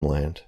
homeland.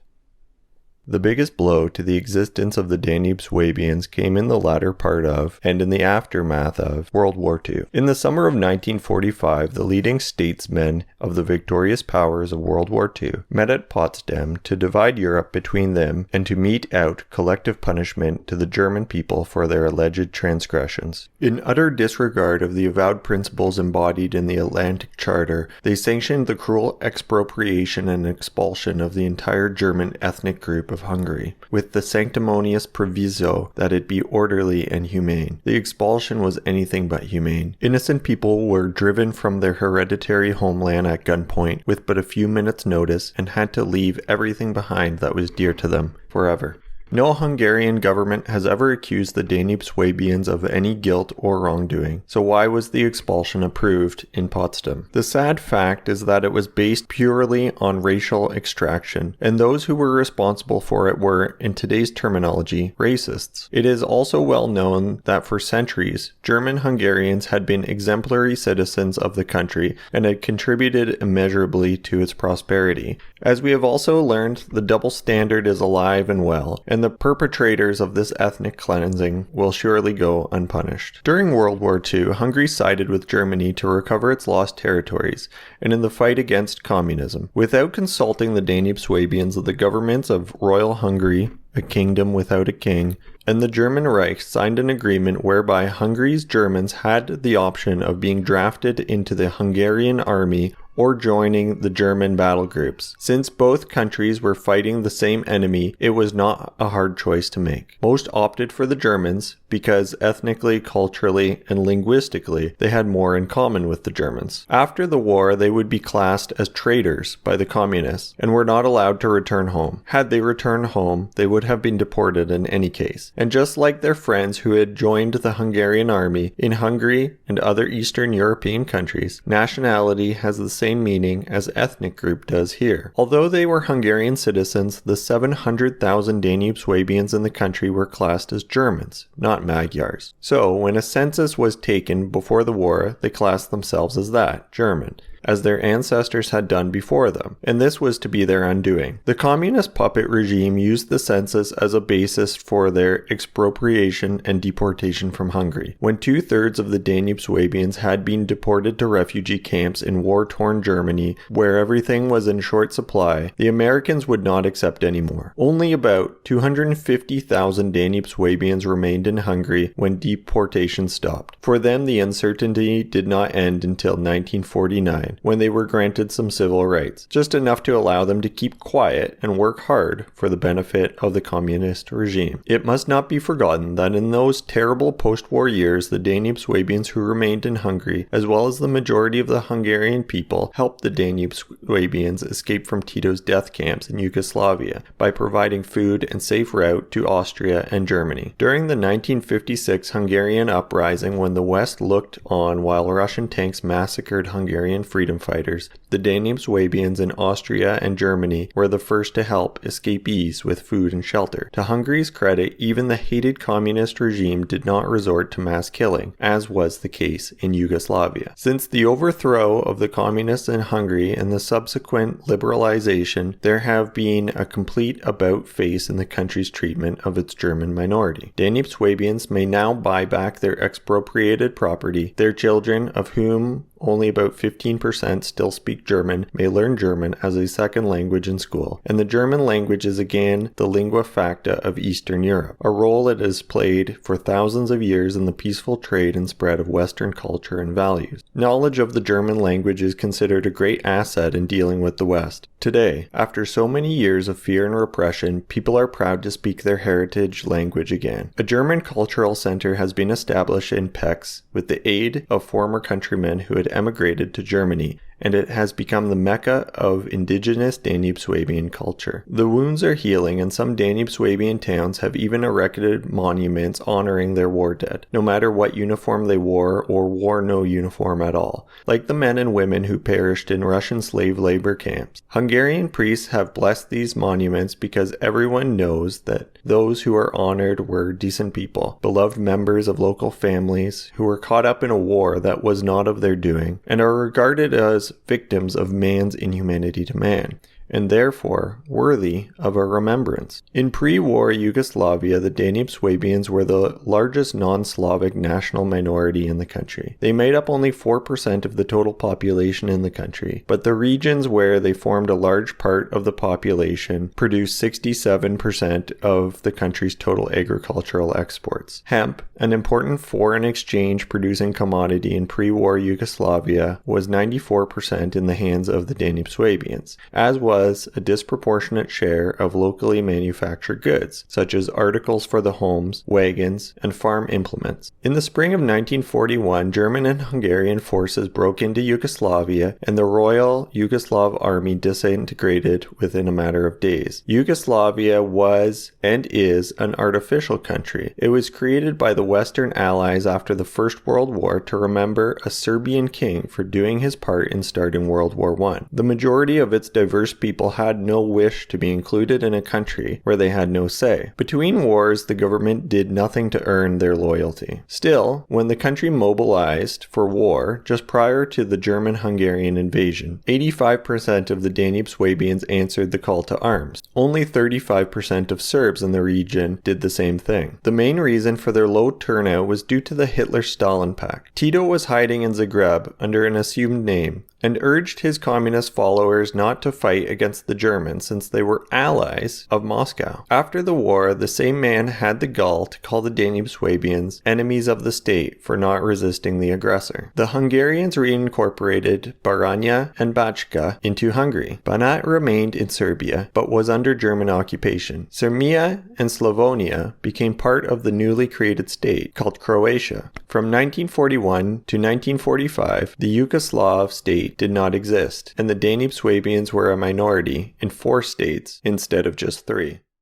The biggest blow to the existence of the Danube Swabians came in the latter part of, and in the aftermath of, World War II. In the summer of 1945, the leading statesmen of the victorious powers of World War II met at Potsdam to divide Europe between them and to mete out collective punishment to the German people for their alleged transgressions. In utter disregard of the avowed principles embodied in the Atlantic Charter, they sanctioned the cruel expropriation and expulsion of the entire German ethnic group of Hungary, with the sanctimonious proviso that it be orderly and humane. The expulsion was anything but humane. Innocent people were driven from their hereditary homeland at gunpoint with but a few minutes' notice and had to leave everything behind that was dear to them forever. No Hungarian government has ever accused the Danube Swabians of any guilt or wrongdoing, so why was the expulsion approved in Potsdam? The sad fact is that it was based purely on racial extraction, and those who were responsible for it were, in today's terminology, racists. It is also well known that for centuries, German Hungarians had been exemplary citizens of the country and had contributed immeasurably to its prosperity. As we have also learned, the double standard is alive and well, and the perpetrators of this ethnic cleansing will surely go unpunished. During World War II, Hungary sided with Germany to recover its lost territories, and in the fight against communism. Without consulting the Danube Swabians, the governments of Royal Hungary, a kingdom without a king, and the German Reich signed an agreement whereby Hungary's Germans had the option of being drafted into the Hungarian army or joining the German battle groups. Since both countries were fighting the same enemy, it was not a hard choice to make. Most opted for the Germans because ethnically, culturally, and linguistically they had more in common with the Germans. After the war, they would be classed as traitors by the communists and were not allowed to return home. Had they returned home, they would have been deported in any case. And just like their friends who had joined the Hungarian army, in Hungary and other Eastern European countries, nationality has the same meaning as ethnic group does here. Although they were Hungarian citizens, the 700,000 Danube Swabians in the country were classed as Germans, not Magyars. So, when a census was taken before the war, they classed themselves as that, German, as their ancestors had done before them, and this was to be their undoing. The communist puppet regime used the census as a basis for their expropriation and deportation from Hungary. When 2/3 of the Danube Swabians had been deported to refugee camps in war-torn Germany, where everything was in short supply, the Americans would not accept any more. Only about 250,000 Danube Swabians remained in Hungary when deportation stopped. For them, the uncertainty did not end until 1949. When they were granted some civil rights, just enough to allow them to keep quiet and work hard for the benefit of the communist regime. It must not be forgotten that in those terrible post-war years, the Danube Swabians who remained in Hungary, as well as the majority of the Hungarian people, helped the Danube Swabians escape from Tito's death camps in Yugoslavia by providing food and safe route to Austria and Germany. During the 1956 Hungarian uprising, when the West looked on while Russian tanks massacred Hungarian freedom fighters, the Danube Swabians in Austria and Germany were the first to help escapees with food and shelter. To Hungary's credit, even the hated communist regime did not resort to mass killing, as was the case in Yugoslavia. Since the overthrow of the communists in Hungary and the subsequent liberalization, there have been a complete about-face in the country's treatment of its German minority. Danube Swabians may now buy back their expropriated property. Their children, of whom only about 15% still speak German, may learn German as a second language in school, and the German language is again the lingua franca of Eastern Europe, a role it has played for thousands of years in the peaceful trade and spread of Western culture and values. Knowledge of the German language is considered a great asset in dealing with the West. Today, after so many years of fear and repression, people are proud to speak their heritage language again. A German cultural center has been established in Pécs with the aid of former countrymen who had emigrated to Germany, and it has become the mecca of indigenous Danube Swabian culture. The wounds are healing, and some Danube Swabian towns have even erected monuments honoring their war dead, no matter what uniform they wore or wore no uniform at all, like the men and women who perished in Russian slave labor camps. Hungarian priests have blessed these monuments because everyone knows that those who are honored were decent people, beloved members of local families who were caught up in a war that was not of their doing, and are regarded as victims of man's inhumanity to man. and therefore worthy of a remembrance. In pre-war Yugoslavia, the Danube Swabians were the largest non-Slavic national minority in the country. They made up only 4% of the total population in the country, but the regions where they formed a large part of the population produced 67% of the country's total agricultural exports. Hemp, an important foreign exchange producing commodity in pre-war Yugoslavia, was 94% in the hands of the Danube Swabians, as was a disproportionate share of locally manufactured goods, such as articles for the homes, wagons, and farm implements. In the spring of 1941, German and Hungarian forces broke into Yugoslavia, and the Royal Yugoslav Army disintegrated within a matter of days. Yugoslavia was and is an artificial country. It was created by the Western Allies after the First World War to remember a Serbian king for doing his part in starting World War I. The majority of its diverse people had no wish to be included in a country where they had no say. Between wars, the government did nothing to earn their loyalty. Still, when the country mobilized for war just prior to the German-Hungarian invasion, 85% of the Danube Swabians answered the call to arms. Only 35% of Serbs in the region did the same thing. The main reason for their low turnout was due to the Hitler-Stalin Pact. Tito was hiding in Zagreb under an assumed name and urged his communist followers not to fight against the Germans since they were allies of Moscow. After the war, the same man had the gall to call the Danube Swabians enemies of the state for not resisting the aggressor. The Hungarians reincorporated Baranya and Backa into Hungary. Banat remained in Serbia, but was under German occupation. Sirmia and Slavonia became part of the newly created state, called Croatia. From 1941 to 1945, the Yugoslav state did not exist, and the Danube Swabians were a minority in 4 states instead of just 3.